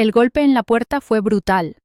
El golpe en la puerta fue brutal.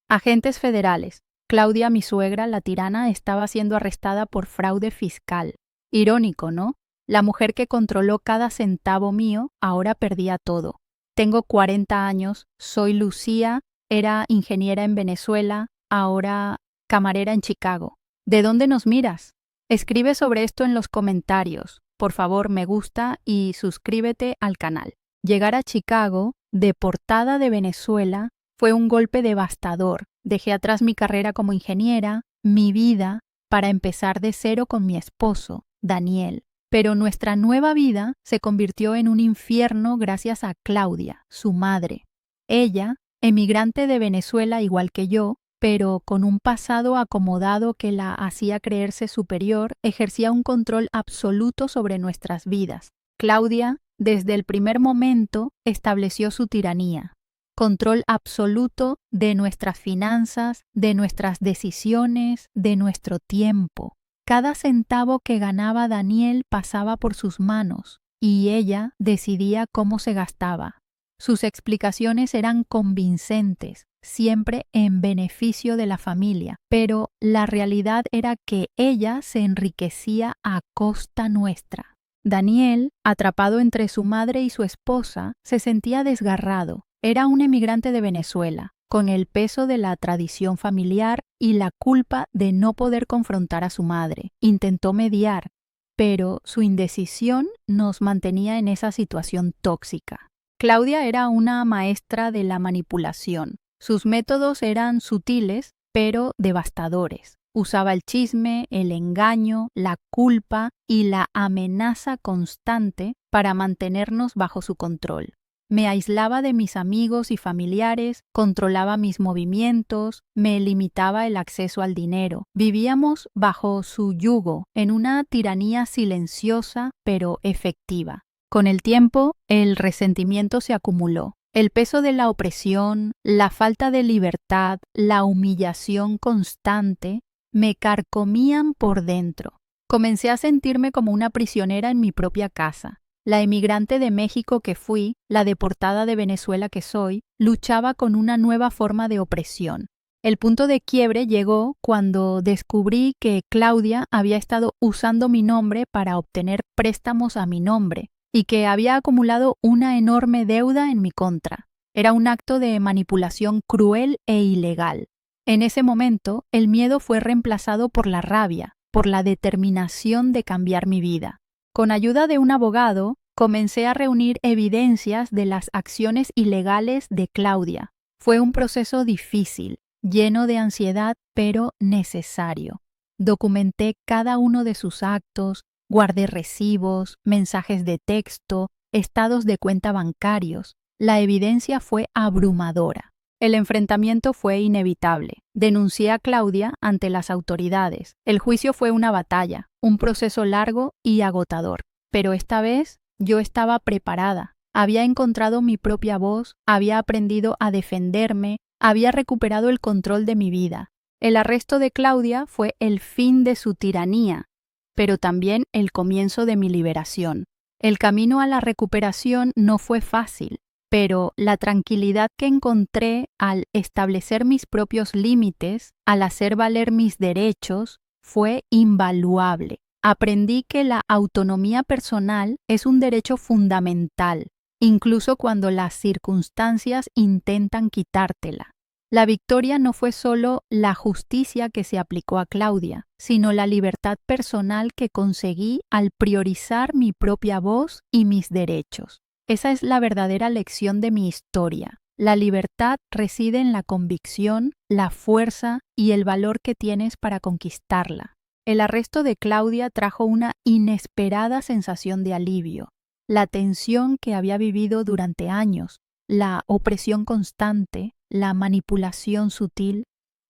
Agentes federales. Claudia, mi suegra, la tirana, estaba siendo arrestada por fraude fiscal. Irónico, ¿no? La mujer que controló cada centavo mío ahora perdía todo. Tengo 40 años, soy Lucía, era ingeniera en Venezuela, ahora camarera en Chicago. ¿De dónde nos miras? Escribe sobre esto en los comentarios. Por favor, me gusta y suscríbete al canal. Llegar a Chicago, deportada de Venezuela, fue un golpe devastador. Dejé atrás mi carrera como ingeniera, mi vida, para empezar de cero con mi esposo, Daniel. Pero nuestra nueva vida se convirtió en un infierno gracias a Claudia, su madre. Ella, emigrante de Venezuela igual que yo, pero con un pasado acomodado que la hacía creerse superior, ejercía un control absoluto sobre nuestras vidas. Claudia, desde el primer momento, estableció su tiranía. Control absoluto de nuestras finanzas, de nuestras decisiones, de nuestro tiempo. Cada centavo que ganaba Daniel pasaba por sus manos y ella decidía cómo se gastaba. Sus explicaciones eran convincentes, siempre en beneficio de la familia, pero la realidad era que ella se enriquecía a costa nuestra. Daniel, atrapado entre su madre y su esposa, se sentía desgarrado. Era un emigrante de Venezuela, con el peso de la tradición familiar y la culpa de no poder confrontar a su madre. Intentó mediar, pero su indecisión nos mantenía en esa situación tóxica. Claudia era una maestra de la manipulación. Sus métodos eran sutiles, pero devastadores. Usaba el chisme, el engaño, la culpa y la amenaza constante para mantenernos bajo su control. Me aislaba de mis amigos y familiares, controlaba mis movimientos, me limitaba el acceso al dinero. Vivíamos bajo su yugo, en una tiranía silenciosa pero efectiva. Con el tiempo, el resentimiento se acumuló. El peso de la opresión, la falta de libertad, la humillación constante, me carcomían por dentro. Comencé a sentirme como una prisionera en mi propia casa. La emigrante de México que fui, la deportada de Venezuela que soy, luchaba con una nueva forma de opresión. El punto de quiebre llegó cuando descubrí que Claudia había estado usando mi nombre para obtener préstamos a mi nombre y que había acumulado una enorme deuda en mi contra. Era un acto de manipulación cruel e ilegal. En ese momento, el miedo fue reemplazado por la rabia, por la determinación de cambiar mi vida. Con ayuda de un abogado, comencé a reunir evidencias de las acciones ilegales de Claudia. Fue un proceso difícil, lleno de ansiedad, pero necesario. Documenté cada uno de sus actos, guardé recibos, mensajes de texto, estados de cuenta bancarios. La evidencia fue abrumadora. El enfrentamiento fue inevitable. Denuncié a Claudia ante las autoridades. El juicio fue una batalla, un proceso largo y agotador. Pero esta vez yo estaba preparada. Había encontrado mi propia voz, había aprendido a defenderme, había recuperado el control de mi vida. El arresto de Claudia fue el fin de su tiranía, pero también el comienzo de mi liberación. El camino a la recuperación no fue fácil, pero la tranquilidad que encontré al establecer mis propios límites, al hacer valer mis derechos, fue invaluable. Aprendí que la autonomía personal es un derecho fundamental, incluso cuando las circunstancias intentan quitártela. La victoria no fue solo la justicia que se aplicó a Claudia, sino la libertad personal que conseguí al priorizar mi propia voz y mis derechos. Esa es la verdadera lección de mi historia. La libertad reside en la convicción, la fuerza y el valor que tienes para conquistarla. El arresto de Claudia trajo una inesperada sensación de alivio. La tensión que había vivido durante años, la opresión constante, la manipulación sutil,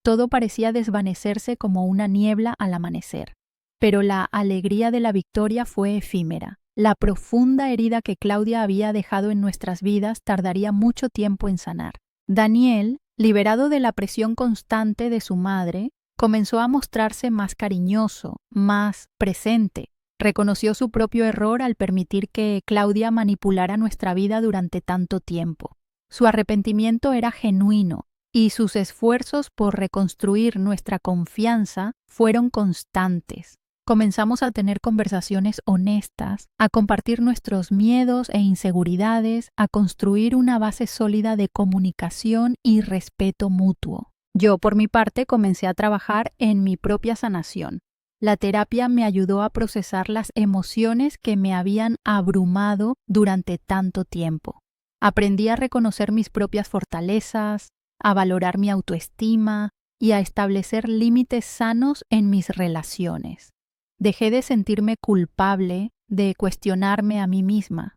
todo parecía desvanecerse como una niebla al amanecer. Pero la alegría de la victoria fue efímera. La profunda herida que Claudia había dejado en nuestras vidas tardaría mucho tiempo en sanar. Daniel, liberado de la presión constante de su madre, comenzó a mostrarse más cariñoso, más presente. Reconoció su propio error al permitir que Claudia manipulara nuestra vida durante tanto tiempo. Su arrepentimiento era genuino y sus esfuerzos por reconstruir nuestra confianza fueron constantes. Comenzamos a tener conversaciones honestas, a compartir nuestros miedos e inseguridades, a construir una base sólida de comunicación y respeto mutuo. Yo, por mi parte, comencé a trabajar en mi propia sanación. La terapia me ayudó a procesar las emociones que me habían abrumado durante tanto tiempo. Aprendí a reconocer mis propias fortalezas, a valorar mi autoestima y a establecer límites sanos en mis relaciones. Dejé de sentirme culpable, de cuestionarme a mí misma.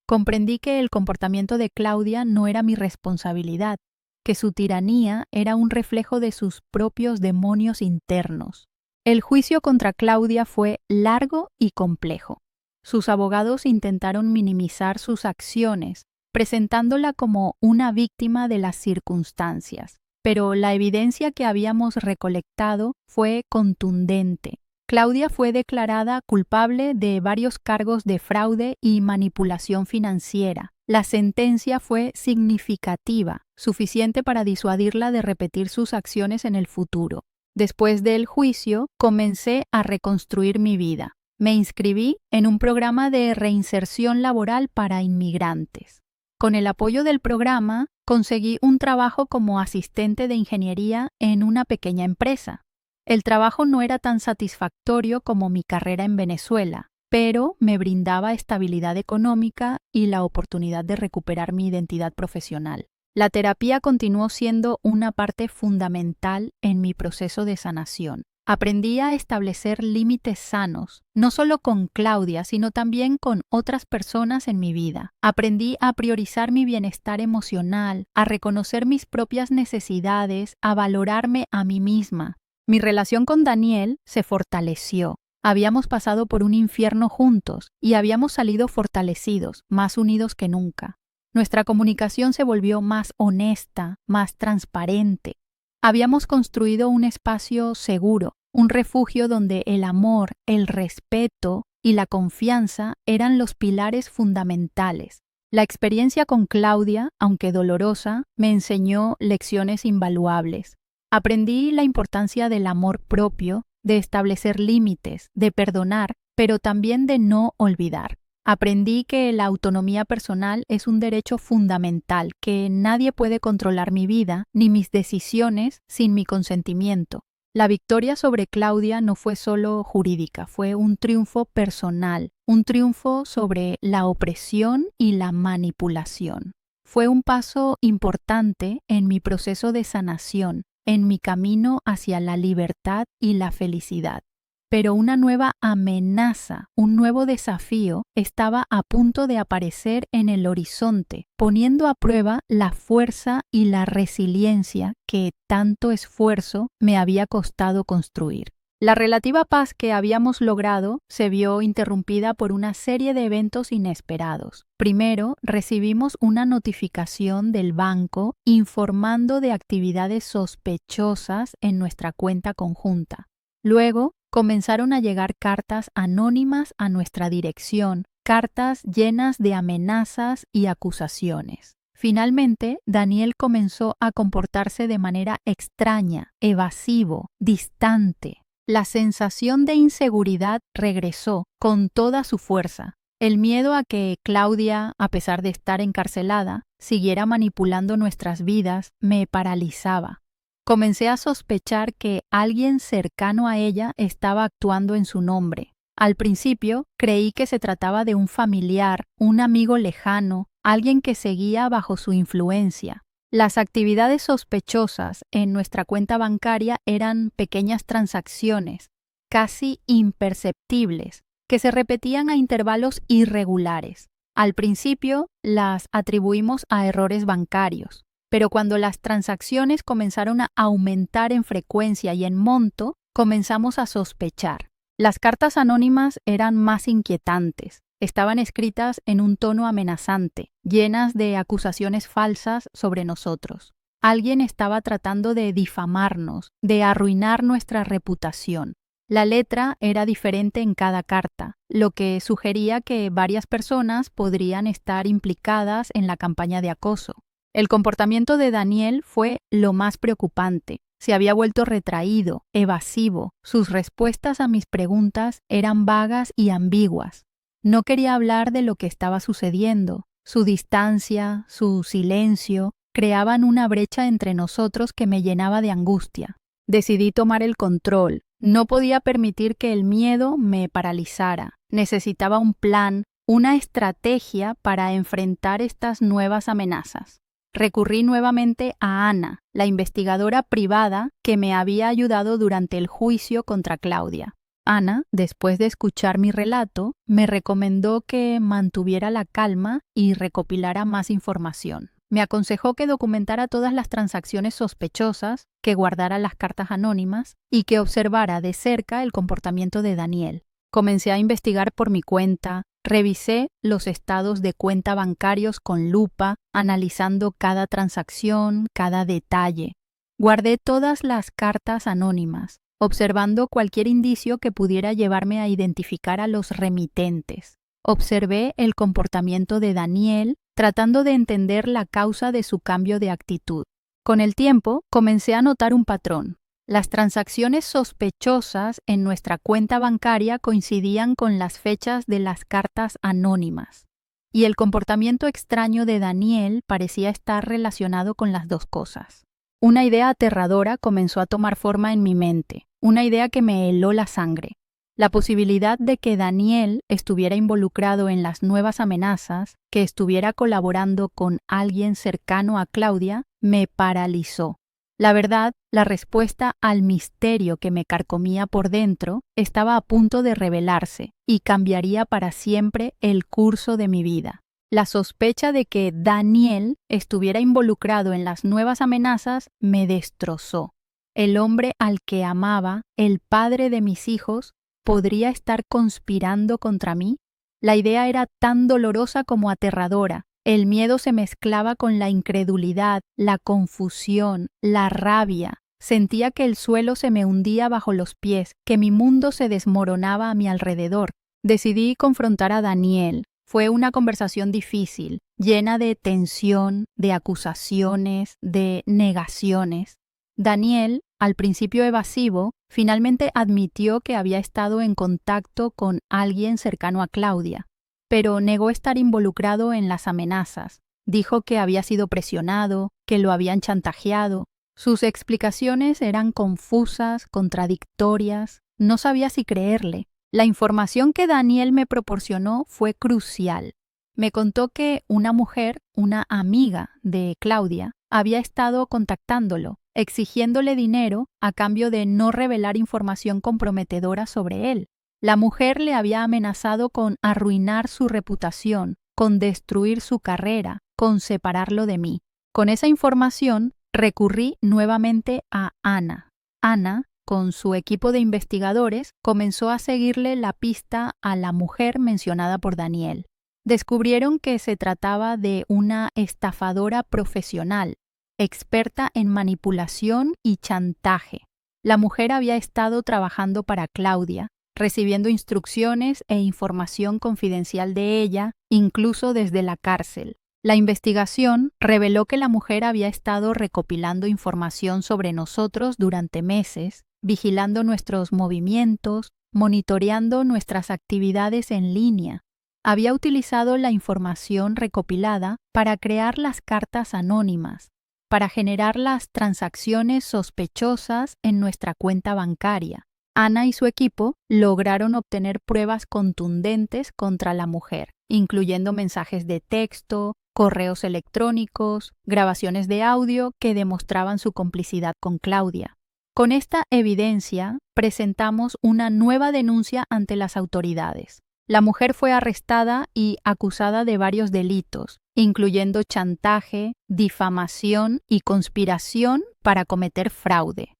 Comprendí que el comportamiento de Claudia no era mi responsabilidad, que su tiranía era un reflejo de sus propios demonios internos. El juicio contra Claudia fue largo y complejo. Sus abogados intentaron minimizar sus acciones, presentándola como una víctima de las circunstancias. Pero la evidencia que habíamos recolectado fue contundente. Claudia fue declarada culpable de varios cargos de fraude y manipulación financiera. La sentencia fue significativa, suficiente para disuadirla de repetir sus acciones en el futuro. Después del juicio, comencé a reconstruir mi vida. Me inscribí en un programa de reinserción laboral para inmigrantes. Con el apoyo del programa, conseguí un trabajo como asistente de ingeniería en una pequeña empresa. El trabajo no era tan satisfactorio como mi carrera en Venezuela, pero me brindaba estabilidad económica y la oportunidad de recuperar mi identidad profesional. La terapia continuó siendo una parte fundamental en mi proceso de sanación. Aprendí a establecer límites sanos, no solo con Claudia, sino también con otras personas en mi vida. Aprendí a priorizar mi bienestar emocional, a reconocer mis propias necesidades, a valorarme a mí misma. Mi relación con Daniel se fortaleció. Habíamos pasado por un infierno juntos y habíamos salido fortalecidos, más unidos que nunca. Nuestra comunicación se volvió más honesta, más transparente. Habíamos construido un espacio seguro, un refugio donde el amor, el respeto y la confianza eran los pilares fundamentales. La experiencia con Claudia, aunque dolorosa, me enseñó lecciones invaluables. Aprendí la importancia del amor propio, de establecer límites, de perdonar, pero también de no olvidar. Aprendí que la autonomía personal es un derecho fundamental, que nadie puede controlar mi vida ni mis decisiones sin mi consentimiento. La victoria sobre Claudia no fue solo jurídica, fue un triunfo personal, un triunfo sobre la opresión y la manipulación. Fue un paso importante en mi proceso de sanación, en mi camino hacia la libertad y la felicidad. Pero una nueva amenaza, un nuevo desafío estaba a punto de aparecer en el horizonte, poniendo a prueba la fuerza y la resiliencia que tanto esfuerzo me había costado construir. La relativa paz que habíamos logrado se vio interrumpida por una serie de eventos inesperados. Primero, recibimos una notificación del banco informando de actividades sospechosas en nuestra cuenta conjunta. Luego, comenzaron a llegar cartas anónimas a nuestra dirección, cartas llenas de amenazas y acusaciones. Finalmente, Daniel comenzó a comportarse de manera extraña, evasivo, distante. La sensación de inseguridad regresó con toda su fuerza. El miedo a que Claudia, a pesar de estar encarcelada, siguiera manipulando nuestras vidas me paralizaba. Comencé a sospechar que alguien cercano a ella estaba actuando en su nombre. Al principio, creí que se trataba de un familiar, un amigo lejano, alguien que seguía bajo su influencia. Las actividades sospechosas en nuestra cuenta bancaria eran pequeñas transacciones, casi imperceptibles, que se repetían a intervalos irregulares. Al principio, las atribuimos a errores bancarios, pero cuando las transacciones comenzaron a aumentar en frecuencia y en monto, comenzamos a sospechar. Las cartas anónimas eran más inquietantes. Estaban escritas en un tono amenazante, llenas de acusaciones falsas sobre nosotros. Alguien estaba tratando de difamarnos, de arruinar nuestra reputación. La letra era diferente en cada carta, lo que sugería que varias personas podrían estar implicadas en la campaña de acoso. El comportamiento de Daniel fue lo más preocupante. Se había vuelto retraído, evasivo. Sus respuestas a mis preguntas eran vagas y ambiguas. No quería hablar de lo que estaba sucediendo. Su distancia, su silencio, creaban una brecha entre nosotros que me llenaba de angustia. Decidí tomar el control. No podía permitir que el miedo me paralizara. Necesitaba un plan, una estrategia para enfrentar estas nuevas amenazas. Recurrí nuevamente a Ana, la investigadora privada que me había ayudado durante el juicio contra Claudia. Ana, después de escuchar mi relato, me recomendó que mantuviera la calma y recopilara más información. Me aconsejó que documentara todas las transacciones sospechosas, que guardara las cartas anónimas y que observara de cerca el comportamiento de Daniel. Comencé a investigar por mi cuenta, revisé los estados de cuenta bancarios con lupa, analizando cada transacción, cada detalle. Guardé todas las cartas anónimas, observando cualquier indicio que pudiera llevarme a identificar a los remitentes. Observé el comportamiento de Daniel, tratando de entender la causa de su cambio de actitud. Con el tiempo, comencé a notar un patrón. Las transacciones sospechosas en nuestra cuenta bancaria coincidían con las fechas de las cartas anónimas, y el comportamiento extraño de Daniel parecía estar relacionado con las dos cosas. Una idea aterradora comenzó a tomar forma en mi mente, una idea que me heló la sangre. La posibilidad de que Daniel estuviera involucrado en las nuevas amenazas, que estuviera colaborando con alguien cercano a Claudia, me paralizó. La verdad, la respuesta al misterio que me carcomía por dentro estaba a punto de revelarse y cambiaría para siempre el curso de mi vida. La sospecha de que Daniel estuviera involucrado en las nuevas amenazas me destrozó. El hombre al que amaba, el padre de mis hijos, ¿podría estar conspirando contra mí? La idea era tan dolorosa como aterradora. El miedo se mezclaba con la incredulidad, la confusión, la rabia. Sentía que el suelo se me hundía bajo los pies, que mi mundo se desmoronaba a mi alrededor. Decidí confrontar a Daniel. Fue una conversación difícil, llena de tensión, de acusaciones, de negaciones. Daniel, al principio evasivo, finalmente admitió que había estado en contacto con alguien cercano a Claudia, pero negó estar involucrado en las amenazas. Dijo que había sido presionado, que lo habían chantajeado. Sus explicaciones eran confusas, contradictorias. No sabía si creerle. La información que Daniel me proporcionó fue crucial. Me contó que una mujer, una amiga de Claudia, había estado contactándolo, exigiéndole dinero a cambio de no revelar información comprometedora sobre él. La mujer le había amenazado con arruinar su reputación, con destruir su carrera, con separarlo de mí. Con esa información, recurrí nuevamente a Ana. Ana, con su equipo de investigadores, comenzó a seguirle la pista a la mujer mencionada por Daniel. Descubrieron que se trataba de una estafadora profesional, experta en manipulación y chantaje. La mujer había estado trabajando para Claudia, recibiendo instrucciones e información confidencial de ella, incluso desde la cárcel. La investigación reveló que la mujer había estado recopilando información sobre nosotros durante meses, vigilando nuestros movimientos, monitoreando nuestras actividades en línea. Había utilizado la información recopilada para crear las cartas anónimas, para generar las transacciones sospechosas en nuestra cuenta bancaria. Ana y su equipo lograron obtener pruebas contundentes contra la mujer, incluyendo mensajes de texto, correos electrónicos, grabaciones de audio que demostraban su complicidad con Claudia. Con esta evidencia, presentamos una nueva denuncia ante las autoridades. La mujer fue arrestada y acusada de varios delitos, incluyendo chantaje, difamación y conspiración para cometer fraude.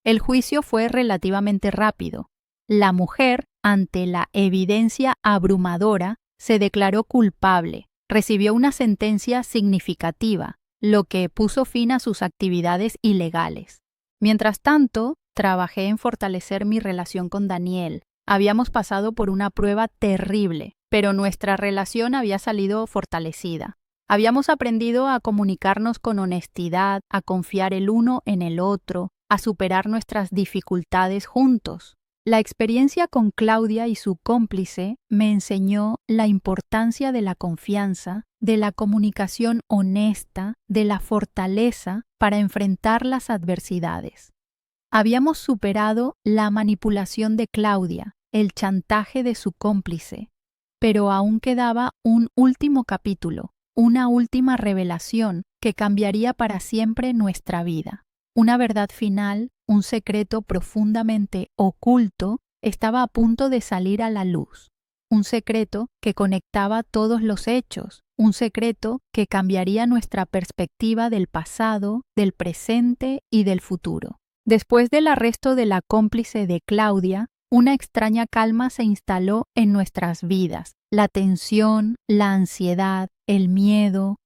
El juicio fue relativamente rápido. La mujer, ante la evidencia abrumadora, se declaró culpable. Recibió una sentencia significativa, lo que puso fin a sus actividades ilegales. Mientras tanto, trabajé en fortalecer mi relación con Daniel. Habíamos pasado por una prueba terrible, pero nuestra relación había salido fortalecida. Habíamos aprendido a comunicarnos con honestidad, a confiar el uno en el otro, a superar nuestras dificultades juntos. La experiencia con Claudia y su cómplice me enseñó la importancia de la confianza, de la comunicación honesta, de la fortaleza para enfrentar las adversidades. Habíamos superado la manipulación de Claudia, el chantaje de su cómplice, pero aún quedaba un último capítulo, una última revelación que cambiaría para siempre nuestra vida. Una verdad final, un secreto profundamente oculto, estaba a punto de salir a la luz. Un secreto que conectaba todos los hechos, un secreto que cambiaría nuestra perspectiva del pasado, del presente y del futuro. Después del arresto de la cómplice de Claudia, una extraña calma se instaló en nuestras vidas. La tensión, la ansiedad, el miedo,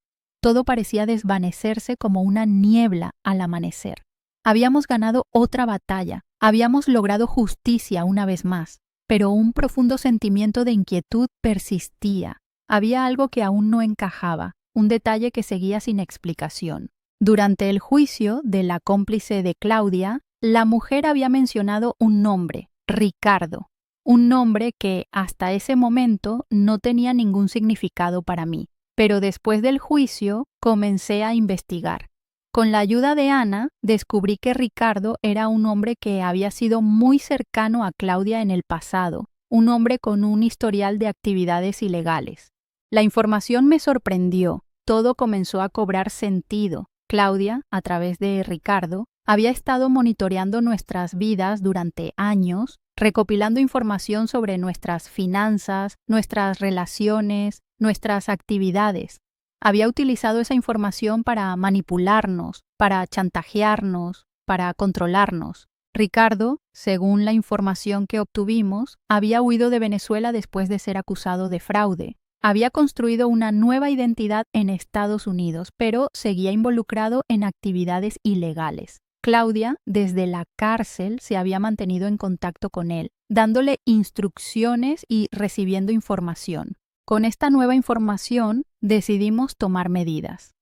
todo parecía desvanecerse como una niebla al amanecer. Habíamos ganado otra batalla, habíamos logrado justicia una vez más, pero un profundo sentimiento de inquietud persistía. Había algo que aún no encajaba, un detalle que seguía sin explicación. Durante el juicio de la cómplice de Claudia, la mujer había mencionado un nombre, Ricardo, un nombre que hasta ese momento no tenía ningún significado para mí. Pero después del juicio comencé a investigar. Con la ayuda de Ana, descubrí que Ricardo era un hombre que había sido muy cercano a Claudia en el pasado, un hombre con un historial de actividades ilegales. La información me sorprendió, todo comenzó a cobrar sentido. Claudia, a través de Ricardo, había estado monitoreando nuestras vidas durante años, recopilando información sobre nuestras finanzas, nuestras relaciones, nuestras actividades. Había utilizado esa información para manipularnos, para chantajearnos, para controlarnos. Ricardo, según la información que obtuvimos, había huido de Venezuela después de ser acusado de fraude. Había construido una nueva identidad en Estados Unidos, pero seguía involucrado en actividades ilegales. Claudia, desde la cárcel, se había mantenido en contacto con él, dándole instrucciones y recibiendo información. Con esta nueva información, decidimos tomar medidas.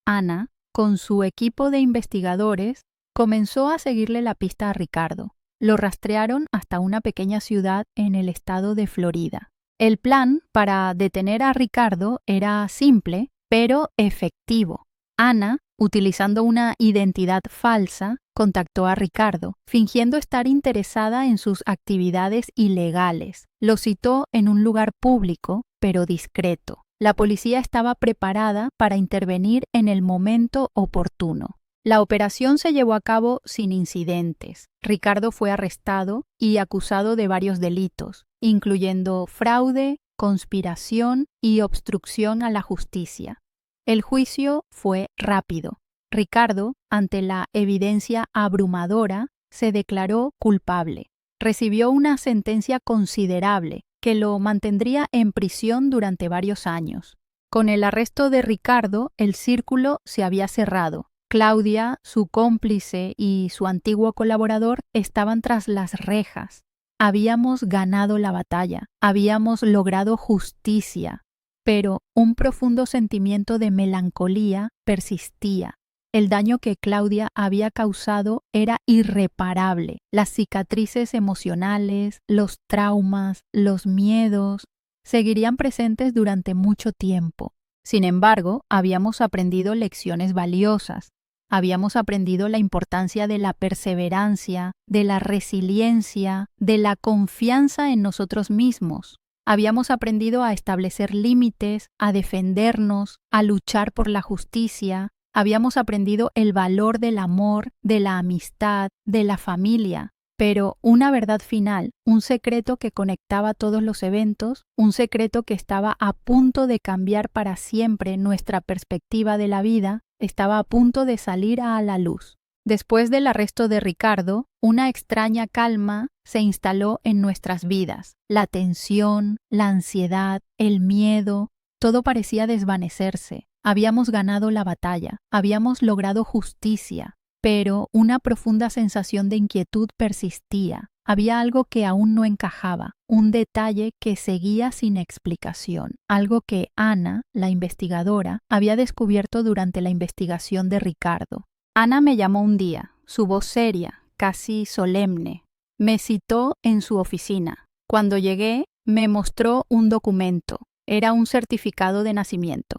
Ana, con su equipo de investigadores, comenzó a seguirle la pista a Ricardo. Lo rastrearon hasta una pequeña ciudad en el estado de Florida. El plan para detener a Ricardo era simple, pero efectivo. Ana, utilizando una identidad falsa, contactó a Ricardo, fingiendo estar interesada en sus actividades ilegales. Lo citó en un lugar público, pero discreto. La policía estaba preparada para intervenir en el momento oportuno. La operación se llevó a cabo sin incidentes. Ricardo fue arrestado y acusado de varios delitos, incluyendo fraude, conspiración y obstrucción a la justicia. El juicio fue rápido. Ricardo, ante la evidencia abrumadora, se declaró culpable. Recibió una sentencia considerable que lo mantendría en prisión durante varios años. Con el arresto de Ricardo, el círculo se había cerrado. Claudia, su cómplice y su antiguo colaborador estaban tras las rejas. Habíamos ganado la batalla, habíamos logrado justicia, pero un profundo sentimiento de melancolía persistía. El daño que Claudia había causado era irreparable. Las cicatrices emocionales, los traumas, los miedos, seguirían presentes durante mucho tiempo. Sin embargo, habíamos aprendido lecciones valiosas. Habíamos aprendido la importancia de la perseverancia, de la resiliencia, de la confianza en nosotros mismos. Habíamos aprendido a establecer límites, a defendernos, a luchar por la justicia. Habíamos aprendido el valor del amor, de la amistad, de la familia. Pero una verdad final, un secreto que conectaba todos los eventos, un secreto que estaba a punto de cambiar para siempre nuestra perspectiva de la vida, estaba a punto de salir a la luz. Después del arresto de Ricardo, una extraña calma se instaló en nuestras vidas. La tensión, la ansiedad, el miedo, todo parecía desvanecerse. Habíamos ganado la batalla, habíamos logrado justicia, pero una profunda sensación de inquietud persistía. había algo que aún no encajaba, un detalle que seguía sin explicación, algo que Ana, la investigadora, había descubierto durante la investigación de Ricardo. Ana me llamó un día, su voz seria, casi solemne. Me citó en su oficina. Cuando llegué, me mostró un documento. Era un certificado de nacimiento.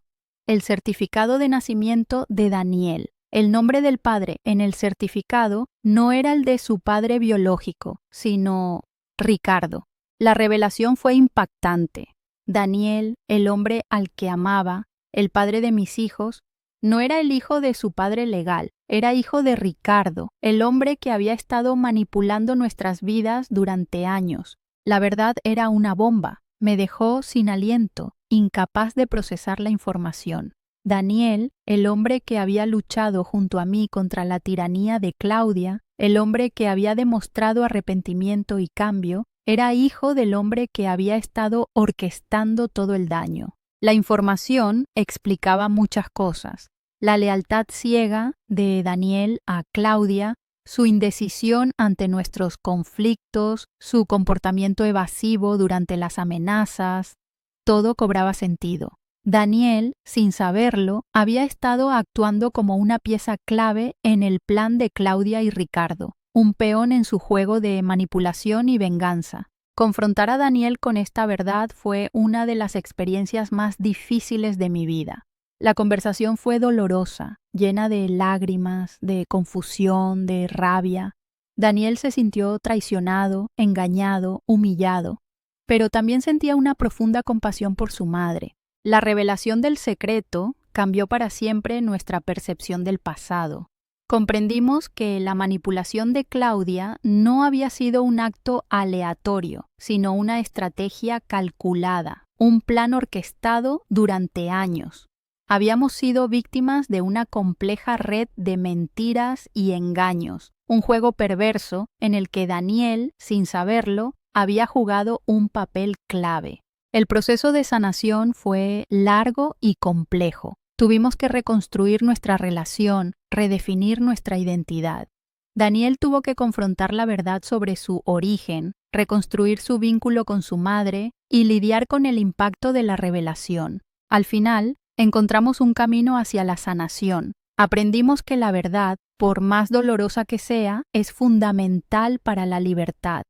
El certificado de nacimiento de Daniel. El nombre del padre en el certificado no era el de su padre biológico, sino Ricardo. La revelación fue impactante. Daniel, el hombre al que amaba, el padre de mis hijos, no era el hijo de su padre legal, era hijo de Ricardo, el hombre que había estado manipulando nuestras vidas durante años. La verdad era una bomba. Me dejó sin aliento, incapaz de procesar la información. Daniel, el hombre que había luchado junto a mí contra la tiranía de Claudia, el hombre que había demostrado arrepentimiento y cambio, era hijo del hombre que había estado orquestando todo el daño. La información explicaba muchas cosas. La lealtad ciega de Daniel a Claudia, su indecisión ante nuestros conflictos, su comportamiento evasivo durante las amenazas, todo cobraba sentido. Daniel, sin saberlo, había estado actuando como una pieza clave en el plan de Claudia y Ricardo, un peón en su juego de manipulación y venganza. Confrontar a Daniel con esta verdad fue una de las experiencias más difíciles de mi vida. La conversación fue dolorosa, llena de lágrimas, de confusión, de rabia. Daniel se sintió traicionado, engañado, humillado, pero también sentía una profunda compasión por su madre. La revelación del secreto cambió para siempre nuestra percepción del pasado. Comprendimos que la manipulación de Claudia no había sido un acto aleatorio, sino una estrategia calculada, un plan orquestado durante años. Habíamos sido víctimas de una compleja red de mentiras y engaños, un juego perverso en el que Daniel, sin saberlo, había jugado un papel clave. El proceso de sanación fue largo y complejo. Tuvimos que reconstruir nuestra relación, redefinir nuestra identidad. Daniel tuvo que confrontar la verdad sobre su origen, reconstruir su vínculo con su madre y lidiar con el impacto de la revelación. Al final, encontramos un camino hacia la sanación. Aprendimos que la verdad, por más dolorosa que sea, es fundamental para la libertad,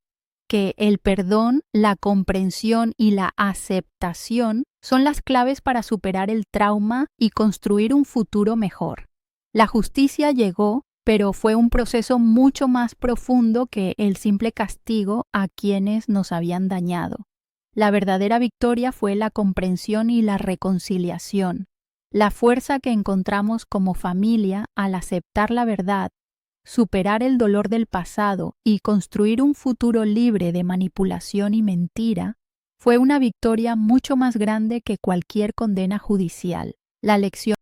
que el perdón, la comprensión y la aceptación son las claves para superar el trauma y construir un futuro mejor. La justicia llegó, pero fue un proceso mucho más profundo que el simple castigo a quienes nos habían dañado. La verdadera victoria fue la comprensión y la reconciliación, la fuerza que encontramos como familia al aceptar la verdad, superar el dolor del pasado y construir un futuro libre de manipulación y mentira, fue una victoria mucho más grande que cualquier condena judicial. La lección